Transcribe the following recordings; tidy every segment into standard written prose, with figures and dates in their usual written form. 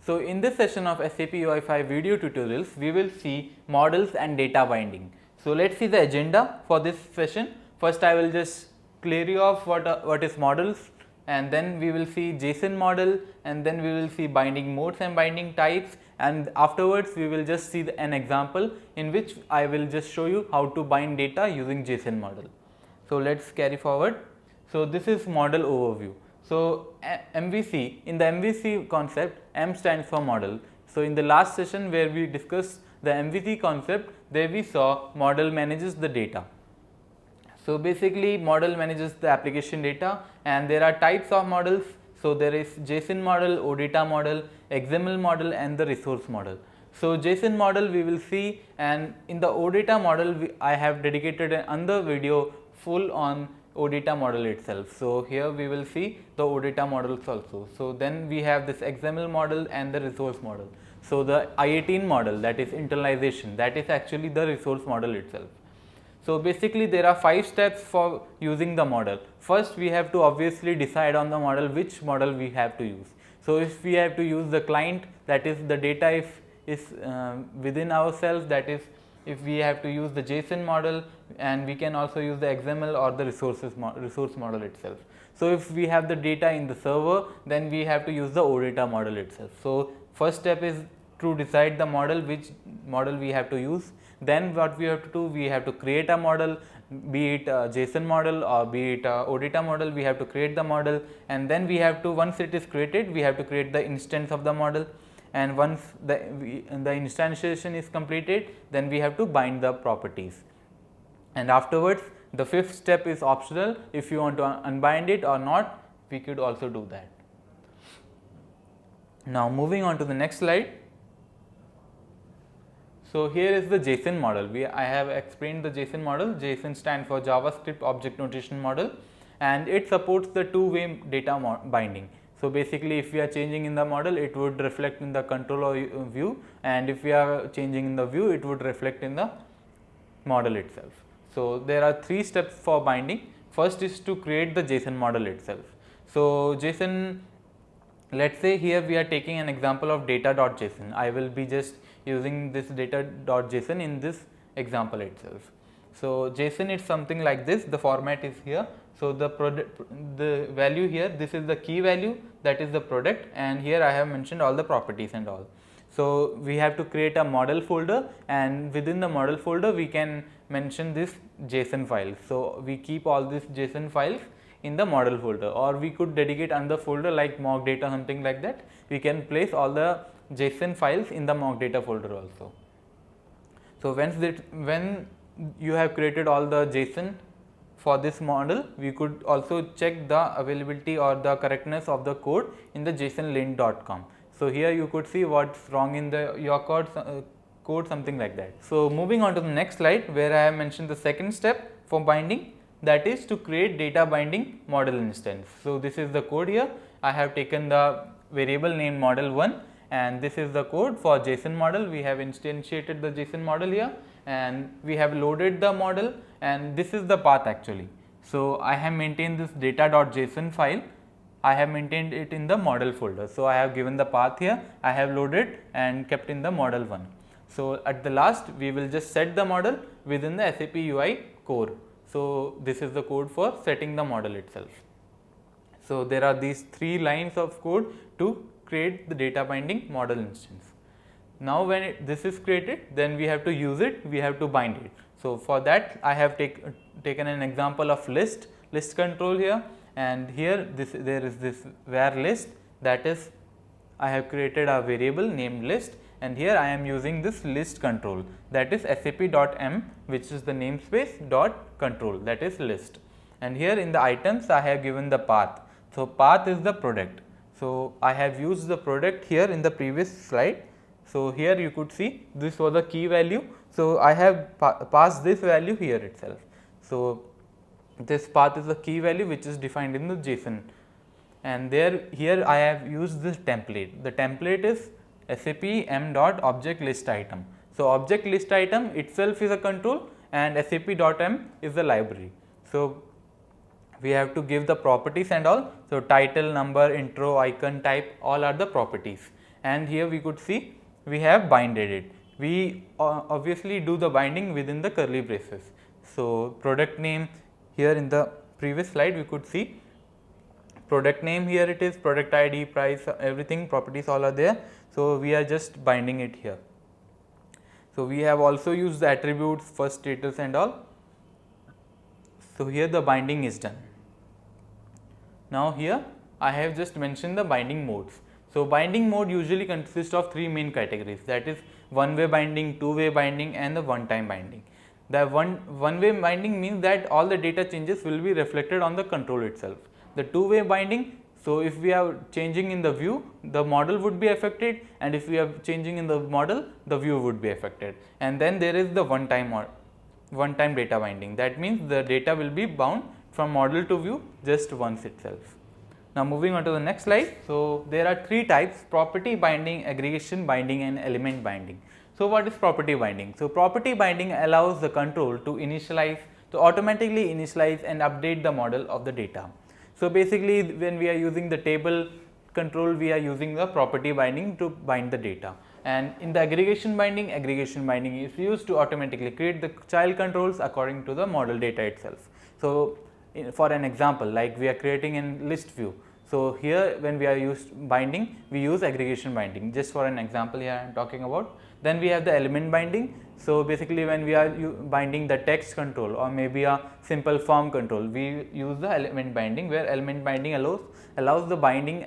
So in this session of SAP UI5 video tutorials, we will see models and data binding. So let's see the agenda for this session. First I will just clear you off what is models, and then we will see JSON model, and then we will see binding modes and binding types, and afterwards we will just see an example in which I will just show you how to bind data using JSON model. So let's carry forward. So this is model overview. So MVC, in the MVC concept, M stands for model. So in the last session where we discussed the MVC concept, there we saw model manages the data. So basically model manages the application data, and there are types of models. So there is JSON model, OData model, XML model, and the resource model. So JSON model we will see, and in the OData model I have dedicated another video full on OData model itself. So here we will see the OData models also. So then we have this XML model and the resource model. So the I18 model, that is internalization, that is actually the resource model itself. So basically there are 5 steps for using the model. First we have to obviously decide on the model which model we have to use. So if we have to use the client, that is the data is within ourselves, that is if we have to use the JSON model, and we can also use the XML or the resource model itself. So if we have the data in the server, then we have to use the OData model itself. So first step is to decide the model, which model we have to use. Then what we have to do, we have to create a model, be it a JSON model or be it a OData model. We have to create the model, and then we have to, once it is created, we have to create the instance of the model, and once the instantiation is completed, then we have to bind the properties. And afterwards the 5th step is optional. If you want to unbind it or not, we could also do that. Now moving on to the next slide. So here is the JSON model. I have explained the JSON model. JSON stands for JavaScript Object Notation Model, and it supports the two-way data binding. So basically if we are changing in the model, it would reflect in the controller view, and if we are changing in the view, it would reflect in the model itself. So there are 3 steps for binding. First is to create the JSON model itself. So JSON, let's say here we are taking an example of data.json. I will be just using this data.json in this example itself. So JSON is something like this. The format is here. So the value here, this is the key value, that is the product, and here I have mentioned all the properties and all. So we have to create a model folder, and within the model folder we can mention this JSON file. So we keep all these JSON files in the model folder, or we could dedicate another folder like mock data, something like that. We can place all the JSON files in the mock data folder also. So when you have created all the JSON for this model, we could also check the availability or the correctness of the code in the jsonlint.com. So here you could see what's wrong in your code, something like that. So moving on to the next slide, where I have mentioned the 2nd step for binding, that is to create data binding model instance. So this is the code here. I have taken the variable named model1, and this is the code for JSON model. We have instantiated the JSON model here, and we have loaded the model, and this is the path actually. So I have maintained this data.json file. I have maintained it in the model folder. So I have given the path here, I have loaded and kept in the model 1. So at the last we will just set the model within the SAP UI core. So this is the code for setting the model itself. So there are these 3 lines of code to create the data binding model instance. Now when this is created, then we have to use it, we have to bind it. So for that I have taken an example of list control here, and here there is this where list, that is I have created a variable named list, and here I am using this list control, that is sap.m, which is the namespace dot control, that is list. And here in the items I have given the path. So path is the product. So I have used the product here in the previous slide. So here you could see this was the key value. So I have passed this value here itself. So this path is the key value which is defined in the JSON, and here I have used this template. The template is SAP m.object_list_item. So object list item itself is a control, and SAP.m is the library. So we have to give the properties and all. So title, number, intro, icon, type, all are the properties. and here we could see we have binded it. We obviously do the binding within the curly braces. So product name, here in the previous slide we could see product name, here it is, product ID, price, everything, properties all are there. So we are just binding it here. So we have also used the attributes, first status and all. So here the binding is done. Now here I have just mentioned the binding modes. So binding mode usually consists of three main categories, that is one-way binding, two-way binding and the one-time binding. The one-way binding means that all the data changes will be reflected on the control itself. The two-way binding, so if we are changing in the view, the model would be affected, and if we are changing in the model, the view would be affected. And then there is the one-time data binding. That means the data will be bound from model to view just once itself. Now moving on to the next slide. So there are three types: property binding, aggregation binding and element binding. So what is property binding? So property binding allows the control to automatically initialize and update the model of the data. So basically when we are using the table control, we are using the property binding to bind the data. And in the aggregation binding is used to automatically create the child controls according to the model data itself. So for an example, like we are creating a list view. So here when we are binding, we use aggregation binding. Just for an example here I am talking about. Then we have the element binding. So basically when we are binding the text control or maybe a simple form control, we use the element binding, where element binding allows the binding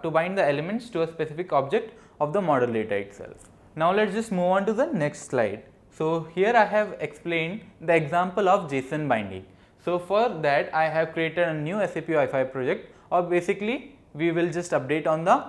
to bind the elements to a specific object of the model data itself. Now let's just move on to the next slide. So here I have explained the example of JSON binding. So for that I have created a new SAPUI5 project, or basically we will just update on the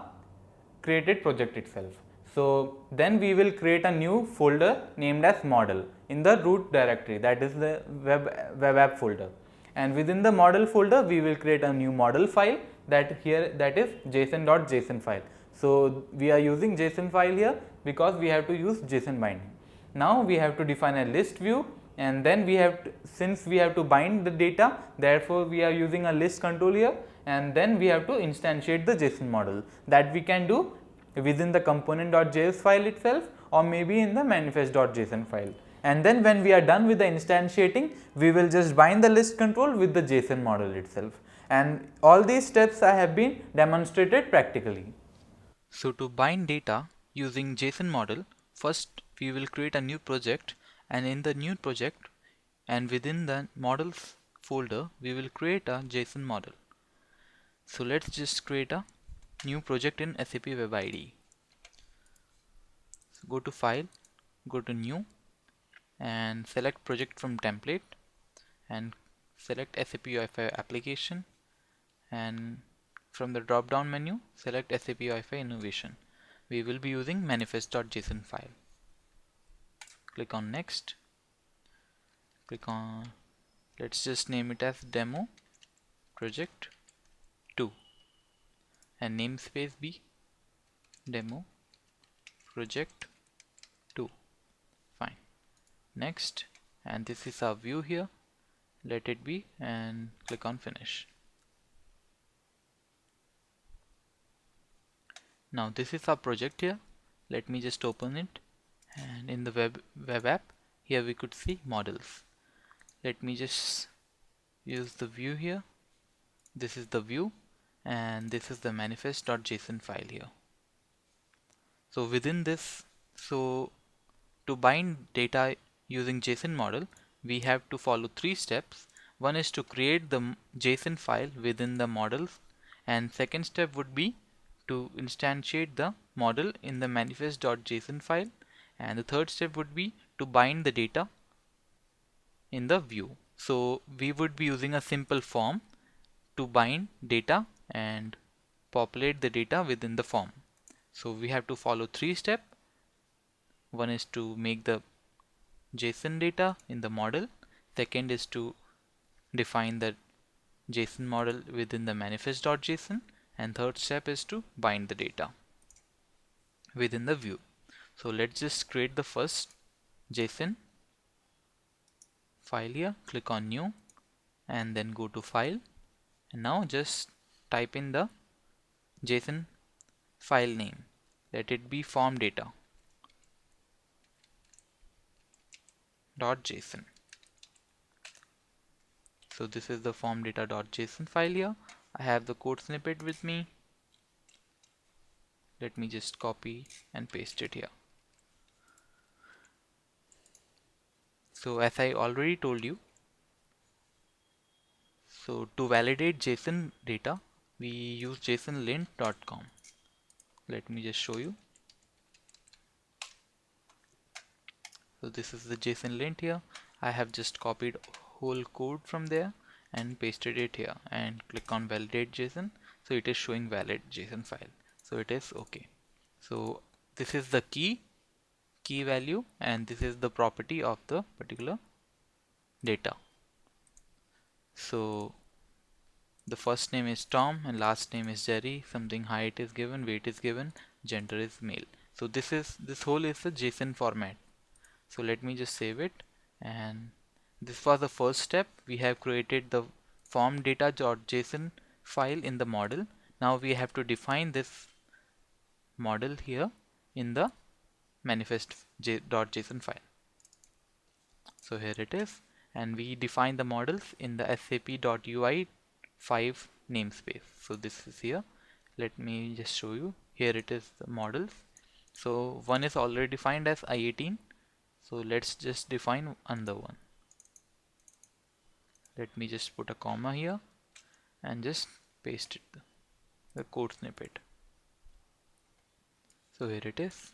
created project itself. So then we will create a new folder named as model in the root directory, that is the web app folder. And within the model folder we will create a new model file, that is json.json file. So we are using JSON file here because we have to use JSON binding. Now we have to define a list view, and then since we have to bind the data, therefore we are using a list control here, and then we have to instantiate the JSON model. That we can do within the component.js file itself, or maybe in the manifest.json file. And then when we are done with the instantiating, we will just bind the list control with the JSON model itself. And all these steps I have been demonstrated practically. So to bind data using JSON model, first we will create a new project, and in the new project and within the models folder we will create a JSON model. So let's just create a new project in SAP Web IDE. So go to file, go to new and select project from template and select SAPUI5 application, and from the drop down menu select SAPUI5 innovation. We will be using manifest.json file. Click on next, click on, let's just name it as demo project 2 and namespace be demo project 2. Fine. Next, and this is our view here, let it be, and click on finish. Now this is our project here. Let me just open it, and in the web app here we could see models. Let me just use the view here. This is the view and this is the manifest.json file here. So within this, so to bind data using JSON model, we have to follow three steps. One is to create the JSON file within the models, and second step would be to instantiate the model in the manifest.json file, and the third step would be to bind the data in the view. So we would be using a simple form to bind data and populate the data within the form. So we have to follow three steps. One is to make the JSON data in the model. Second is to define the JSON model within the manifest.json, and third step is to bind the data within the view. So let's just create the first JSON file here. Click on new and then go to file, and now just type in the JSON file name. let it be form data dot JSON. So this is the form data dot JSON file here. I have the code snippet with me. Let me just copy and paste it here. So as I already told you, so to validate JSON data, we use jsonlint.com. Let me just show you. So this is the JSON lint here. I have just copied whole code from there and pasted it here and click on validate JSON. So it is showing valid JSON file. So it is okay. So this is the key value, and this is the property of the particular data. So the first name is Tom and last name is Jerry. Something height is given, weight is given, gender is male. So this whole is the JSON format. So let me just save it, and this was the first step. We have created the form data.json file in the model. Now we have to define this model here in the manifest.json file. So here it is, and we define the models in the SAPUI5 namespace. So this is here. Let me just show you. Here it is, the models. So one is already defined as I18. So let's just define another one. Let me just put a comma here and just paste it, the code snippet. So here it is.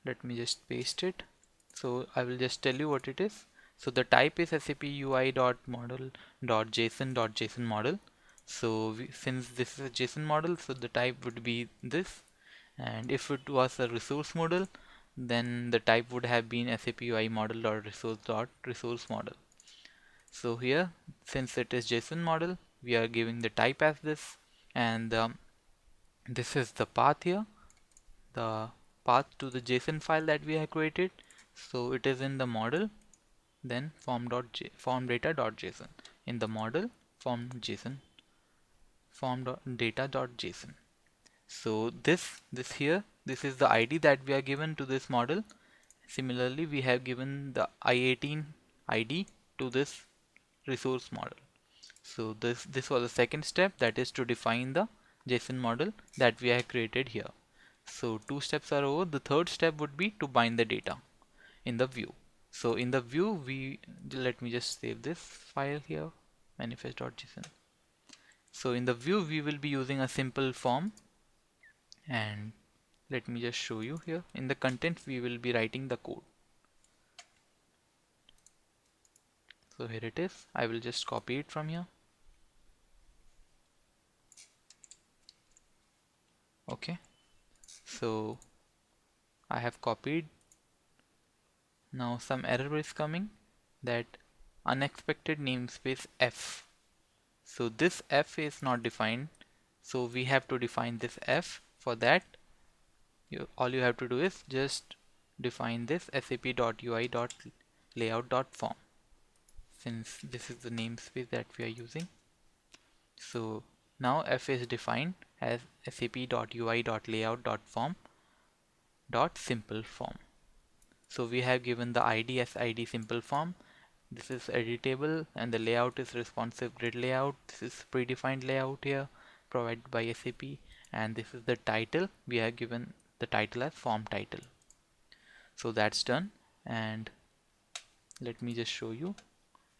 Let me just paste it. So I will just tell you what it is. So the type is sapui.model.json.json model. So since this is a JSON model, so the type would be this. And if it was a resource model, then the type would have been SAPUI model.resource.resource model. So here, since it is JSON model, we are giving the type as this, and this is the path here, the path to the JSON file that we have created. So it is in the model, then form.data.json. In the model, form.data.json. So this is the ID that we are given to this model. Similarly, we have given the I18 ID to this resource model. So this was the second step, that is to define the JSON model that we have created here. So two steps are over. The third step would be to bind the data in the view. So in the view, let me just save this file here, manifest.json. So in the view, we will be using a simple form, and let me just show you here. In the content, we will be writing the code. So here it is. I will just copy it from here. Okay. So I have copied. Now some error is coming, that unexpected namespace F. So this F is not defined. So we have to define this F. For that, all you have to do is just define this sap.ui.layout.form, since this is the namespace that we are using. So now F is defined as sap.ui.layout.form.simpleForm. So we have given the ID as ID simple form. This is editable, and the layout is responsive grid layout. This is predefined layout here provided by SAP, and this is the title. We have given the title as form title. So that's done, and let me just show you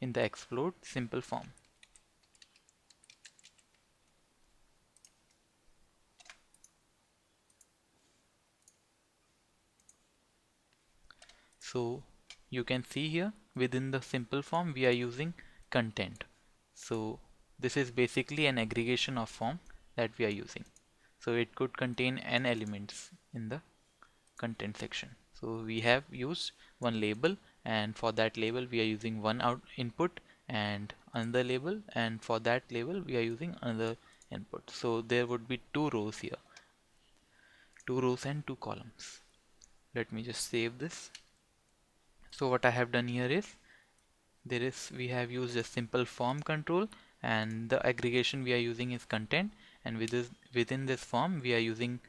in the explode simple form. So you can see here within the simple form we are using content. So this is basically an aggregation of form that we are using. So it could contain n elements in the content section. So we have used one label, and for that label we are using one input and another label, and for that label we are using another input. So there would be two rows here, two rows and two columns. Let me just save this. So what I have done here is, we have used a simple form control, and the aggregation we are using is content, and within this form we are using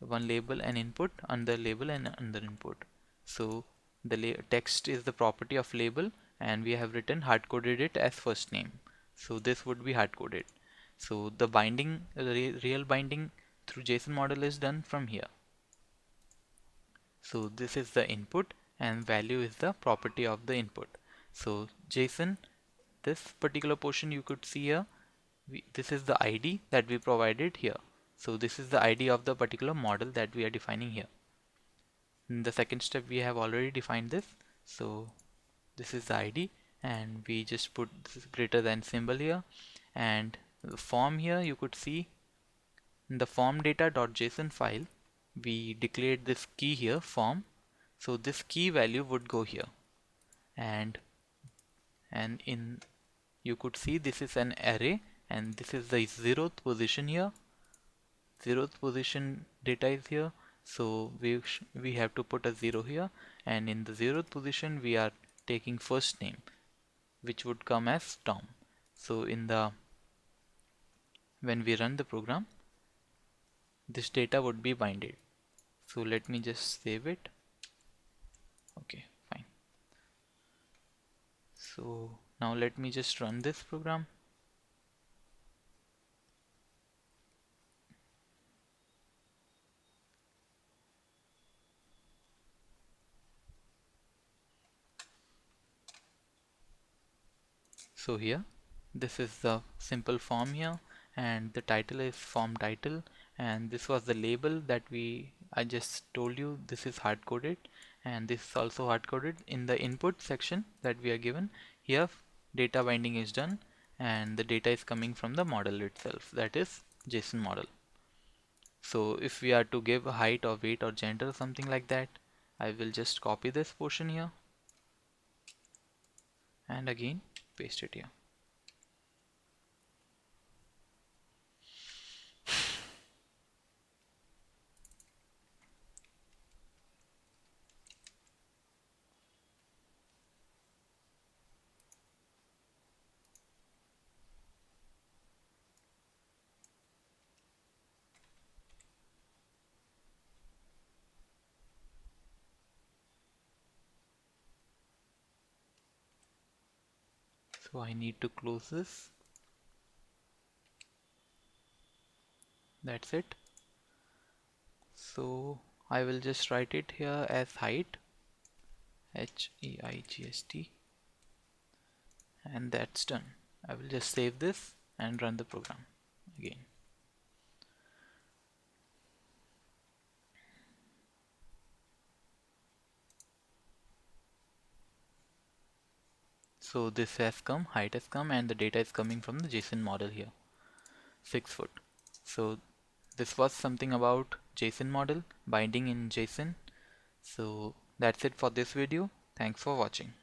one label and input, another label and another input. So the text is the property of label, and we have written hard coded it as first name. So this would be hard coded. So the binding, real binding through JSON model is done from here. So this is the input and value is the property of the input. So JSON, this particular portion you could see here, this is the ID that we provided here. So this is the ID of the particular model that we are defining here. In the second step we have already defined this. So this is the ID, and we just put this greater than symbol here, and the form here you could see in the form data.json file we declared this key here, form. So this key value would go here, and in you could see this is an array, and this is the 0th position here. 0th position data is here, so we have to put a 0 here, and in the 0th position we are taking first name, which would come as Tom. So when we run the program, this data would be binded. So let me just save it. Okay, fine. So now let me just run this program. So here, this is the simple form here, and the title is form title, and this was the label that I just told you this is hard coded, and this is also hard coded. In the input section that we are given here, data binding is done, and the data is coming from the model itself, that is JSON model. So if we are to give a height or weight or gender or something like that, I will just copy this portion here and again paste it here. So I need to close this. That's it. So I will just write it here as height, HEIGST, and that's done. I will just save this and run the program again. So this has come, height has come, and the data is coming from the JSON model here, 6 foot. So this was something about JSON model, binding in JSON. So that's it for this video. Thanks for watching.